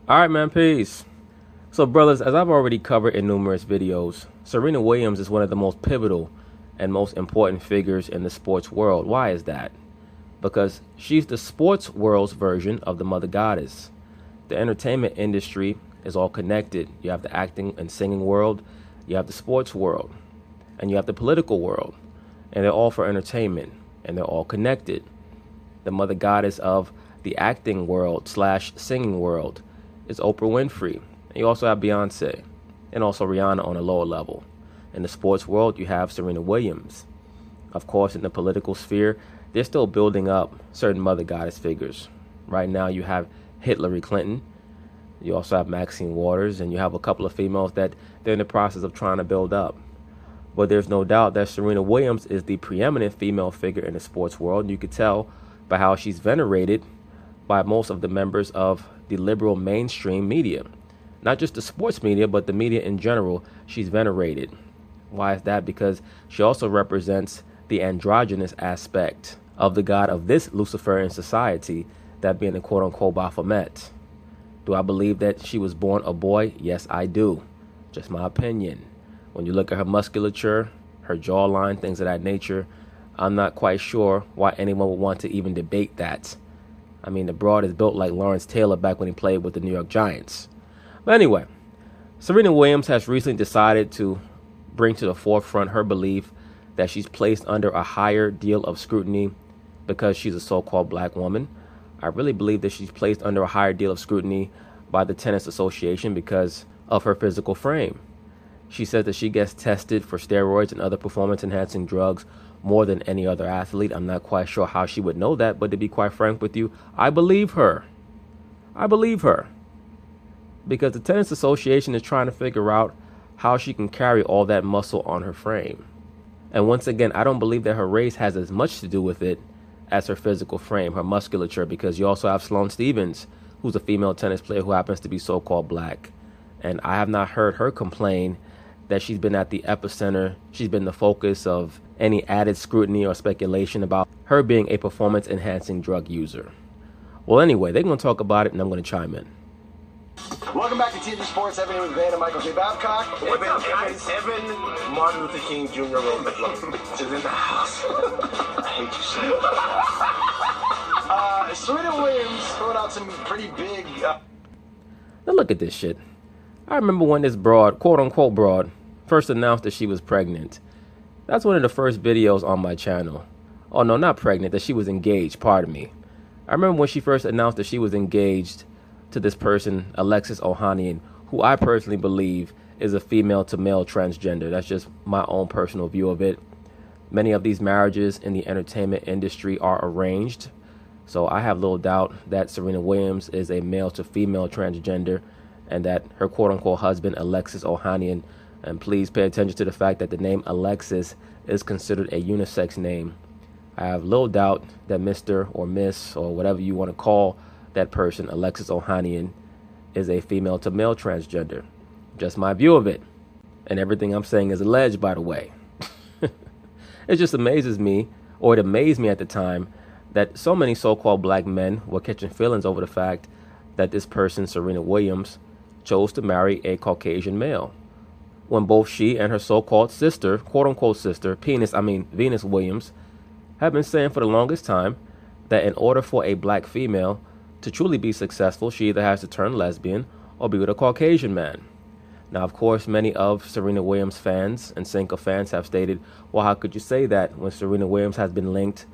All right, man, peace. So, brothers, as I've already covered in numerous videos, Serena Williams is one of the most pivotal and most important figures in the sports world. Why is that? Because she's the sports world's version of the mother goddess. The entertainment industry is all connected. You have the acting and singing world, you have the sports world, and you have the political world. And they're all for entertainment, and they're all connected. The mother goddess of the acting world / singing world is Oprah Winfrey. And you also have Beyonce, and also Rihanna on a lower level. In the sports world, you have Serena Williams. Of course, in the political sphere, they're still building up certain mother goddess figures. Right now, you have Hillary Clinton. You also have Maxine Waters, and you have a couple of females that they're in the process of trying to build up. But there's no doubt that Serena Williams is the preeminent female figure in the sports world. You could tell by how she's venerated by most of the members of the liberal mainstream media. Not just the sports media, but the media in general, she's venerated. Why is that? Because she also represents the androgynous aspect of the god of this Luciferian society, that being the quote-unquote Baphomet. Do I believe that she was born a boy? Yes, I do. Just my opinion. When you look at her musculature, her jawline, things of that nature, I'm not quite sure why anyone would want to even debate that. I mean, the broad is built like Lawrence Taylor back when he played with the New York Giants. But anyway, Serena Williams has recently decided to bring to the forefront her belief that she's placed under a higher deal of scrutiny because she's a so-called black woman. I really believe that she's placed under a higher deal of scrutiny by the Tennis Association because of her physical frame. She says that she gets tested for steroids and other performance-enhancing drugs more than any other athlete. I'm not quite sure how she would know that, but to be quite frank with you, I believe her. I believe her. Because the Tennis Association is trying to figure out how she can carry all that muscle on her frame. And once again, I don't believe that her race has as much to do with it as her physical frame, her musculature, because you also have Sloane Stephens, who's a female tennis player who happens to be so-called black. And I have not heard her complain that she's been at the epicenter, she's been the focus of any added scrutiny or speculation about her being a performance-enhancing drug user. Well, anyway, they're going to talk about it, and I'm going to chime in. Welcome back to TV Sports. Evan with Van and Michael J. Babcock. Evan Martin Luther King Jr. wrote is in the house. I hate you so. Serena Williams throwing out some pretty big... Now look at this shit. I remember when this broad, quote-unquote broad, first announced that she was pregnant. That's one of the first videos on my channel. Oh, no, not pregnant, that she was engaged, pardon me. I remember when she first announced that she was engaged to this person, Alexis Ohanian, who I personally believe is a female-to-male transgender. That's just my own personal view of it. Many of these marriages in the entertainment industry are arranged, so I have little doubt that Serena Williams is a male-to-female transgender and that her quote-unquote husband, Alexis Ohanian, and please pay attention to the fact that the name Alexis is considered a unisex name. I have little doubt that Mr. or Miss or whatever you want to call that person, Alexis Ohanian, is a female-to-male transgender. Just my view of it. And everything I'm saying is alleged, by the way. It just amazes me, or it amazed me at the time, that so many so-called black men were catching feelings over the fact that this person, Serena Williams, chose to marry a Caucasian male, when both she and her so-called sister, quote-unquote sister, Venus Williams, have been saying for the longest time that in order for a black female to truly be successful, she either has to turn lesbian or be with a Caucasian man. Now, of course, many of Serena Williams fans and Cinca fans have stated, well, how could you say that when Serena Williams has been linked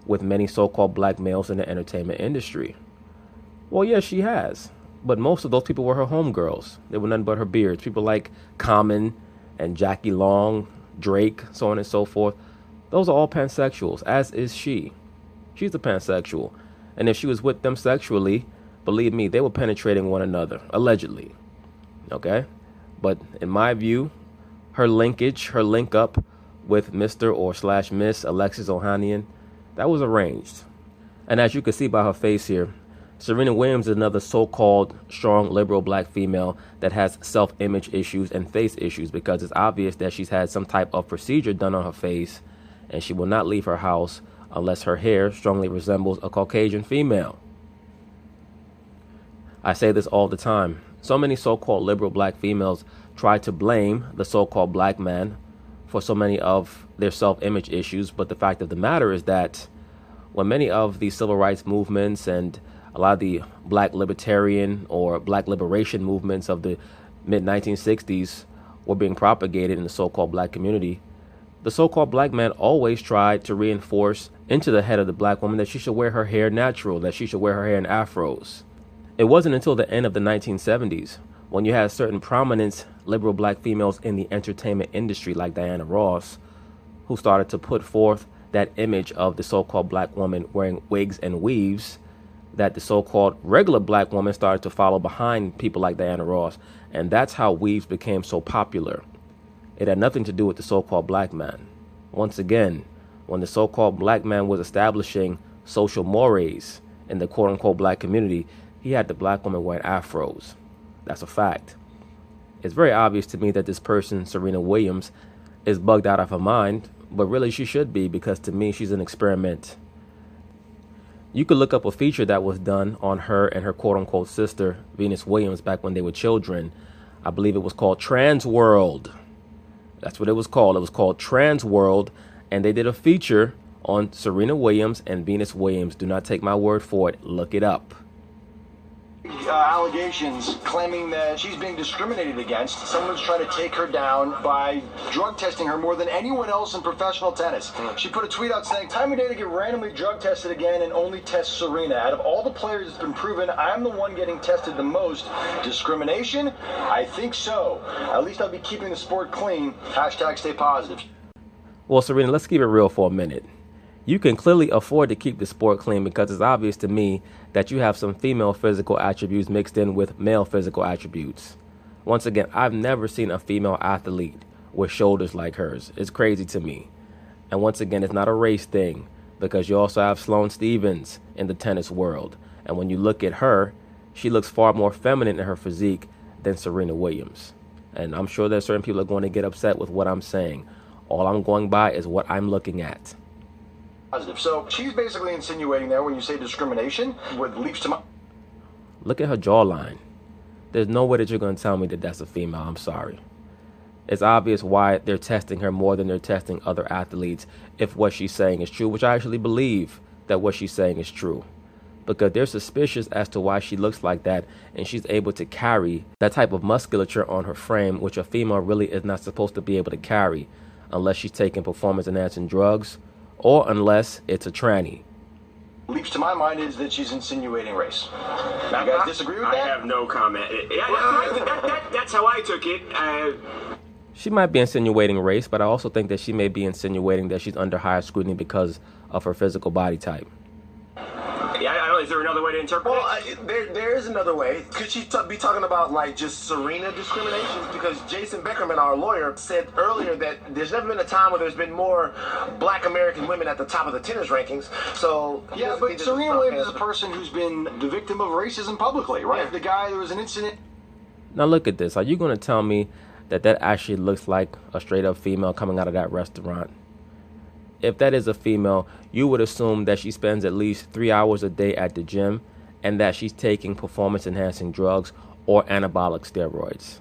with many so-called black males in the entertainment industry? Well, yes, she has. But most of those people were her homegirls. They were nothing but her beards. People like Common and Jackie Long, Drake, so on and so forth. Those are all pansexuals, as is she. She's a pansexual. And if she was with them sexually, believe me, they were penetrating one another, allegedly. Okay? But in my view, her linkage, her link up with Mr. or / Miss Alexis Ohanian, that was arranged. And as you can see by her face here, Serena Williams is another so-called strong liberal black female that has self-image issues and face issues, because it's obvious that she's had some type of procedure done on her face, and she will not leave her house unless her hair strongly resembles a Caucasian female. I say this all the time. So many so-called liberal black females try to blame the so-called black man for so many of their self-image issues, but the fact of the matter is that when many of the civil rights movements and a lot of the black libertarian or black liberation movements of the mid-1960s were being propagated in the so-called black community, the so-called black man always tried to reinforce into the head of the black woman that she should wear her hair natural, that she should wear her hair in afros. It wasn't until the end of the 1970s when you had certain prominent liberal black females in the entertainment industry like Diana Ross who started to put forth that image of the so-called black woman wearing wigs and weaves, that the so-called regular black woman started to follow behind people like Diana Ross. And that's how weaves became so popular. It had nothing to do with the so-called black man. Once again, when the so-called black man was establishing social mores in the quote-unquote black community, he had the black woman wearing afros. That's a fact. It's very obvious to me that this person, Serena Williams, is bugged out of her mind, but really she should be, because to me she's an experiment. You could look up a feature that was done on her and her quote-unquote sister, Venus Williams, back when they were children. I believe it was called Trans World. That's what it was called. It was called Trans World, and they did a feature on Serena Williams and Venus Williams. Do not take my word for it. Look it up. Allegations claiming that she's being discriminated against. Someone's trying to take her down by drug testing her more than anyone else in professional tennis. She put a tweet out saying, "Time of day to get randomly drug tested again and only test Serena. Out of all the players it's been proven, I'm the one getting tested the most. Discrimination? I think so. At least I'll be keeping the sport clean. Hashtag stay positive." Well, Serena, let's keep it real for a minute. You can clearly afford to keep the sport clean because it's obvious to me that you have some female physical attributes mixed in with male physical attributes. Once again, I've never seen a female athlete with shoulders like hers. It's crazy to me. And once again, it's not a race thing, because you also have Sloane Stephens in the tennis world. And when you look at her, she looks far more feminine in her physique than Serena Williams. And I'm sure that certain people are going to get upset with what I'm saying. All I'm going by is what I'm looking at. So she's basically insinuating there, when you say discrimination, what leaps to my... Look at her jawline. There's no way that you're going to tell me that that's a female. I'm sorry. It's obvious why they're testing her more than they're testing other athletes if what she's saying is true, which I actually believe that what she's saying is true. Because they're suspicious as to why she looks like that, and she's able to carry that type of musculature on her frame, which a female really is not supposed to be able to carry unless she's taking performance-enhancing drugs, or unless it's a tranny. Leaps to my mind is that she's insinuating race. You guys disagree with that? I have no comment. That's how I took it. She might be insinuating race, but I also think that she may be insinuating that she's under higher scrutiny because of her physical body type. Yeah, I don't know. Is there another way to interpret it? There is another way. Could she be talking about, like, just Serena discrimination? Because Jason Beckerman, our lawyer, said earlier that there's never been a time where there's been more black American women at the top of the tennis rankings. So yeah, but Serena Williams is a person who's been the victim of racism publicly, right? Yeah. The guy, there was an incident. Now look at this. Are you going to tell me that actually looks like a straight-up female coming out of that restaurant? If that is a female, you would assume that she spends at least 3 hours a day at the gym and that she's taking performance-enhancing drugs or anabolic steroids.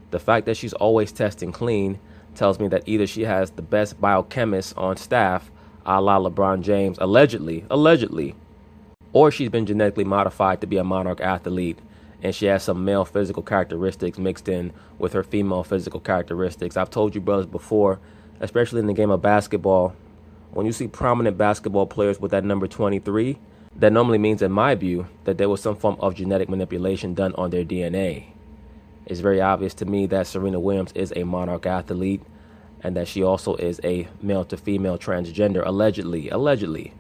The fact that she's always testing clean tells me that either she has the best biochemist on staff, a la LeBron James, allegedly, or she's been genetically modified to be a monarch athlete, and she has some male physical characteristics mixed in with her female physical characteristics. I've told you brothers before, especially in the game of basketball, when you see prominent basketball players with that number 23, that normally means, in my view, that there was some form of genetic manipulation done on their DNA. It's very obvious to me that Serena Williams is a monarch athlete and that she also is a male-to-female transgender, allegedly.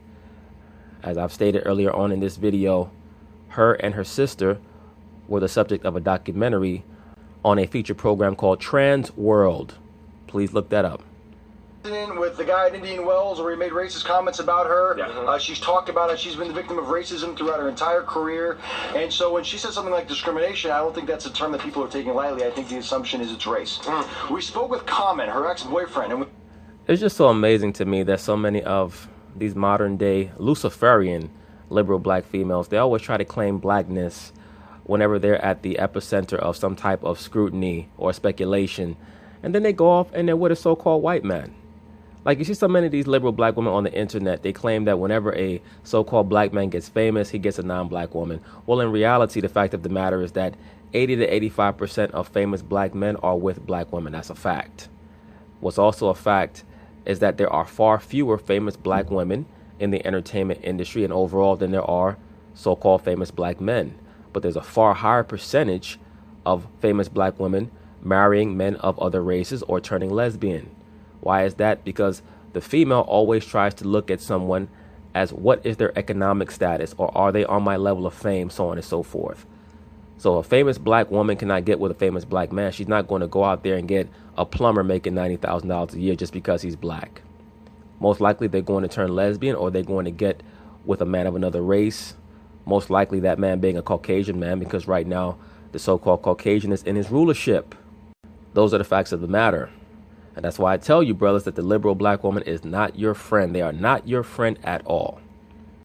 As I've stated earlier on in this video, her and her sister were the subject of a documentary on a feature program called Trans World. Please look that up. With the guy at Indian Wells where he made racist comments about her. Yeah. She's talked about it. She's been the victim of racism throughout her entire career. And so when she says something like discrimination, I don't think that's a term that people are taking lightly. I think the assumption is it's race. We spoke with Common, her ex-boyfriend. And it's just so amazing to me that so many of these modern day Luciferian liberal black females, they always try to claim blackness whenever they're at the epicenter of some type of scrutiny or speculation, and then they go off and they're with a so-called white man. Like, you see so many of these liberal black women on the internet, they claim that whenever a so-called black man gets famous, he gets a non-black woman. Well, in reality, the fact of the matter is that 80 to 85% of famous black men are with black women. That's a fact. What's also a fact is that there are far fewer famous black women in the entertainment industry and overall than there are so-called famous black men. But there's a far higher percentage of famous black women marrying men of other races or turning lesbian. Why is that? Because the female always tries to look at someone as what is their economic status, or are they on my level of fame, so on and so forth. So a famous black woman cannot get with a famous black man. She's not going to go out there and get a plumber making $90,000 a year just because he's black. Most likely they're going to turn lesbian, or they're going to get with a man of another race. Most likely that man being a Caucasian man, because right now the so-called Caucasian is in his rulership. Those are the facts of the matter. And that's why I tell you, brothers, that the liberal black woman is not your friend. They are not your friend at all.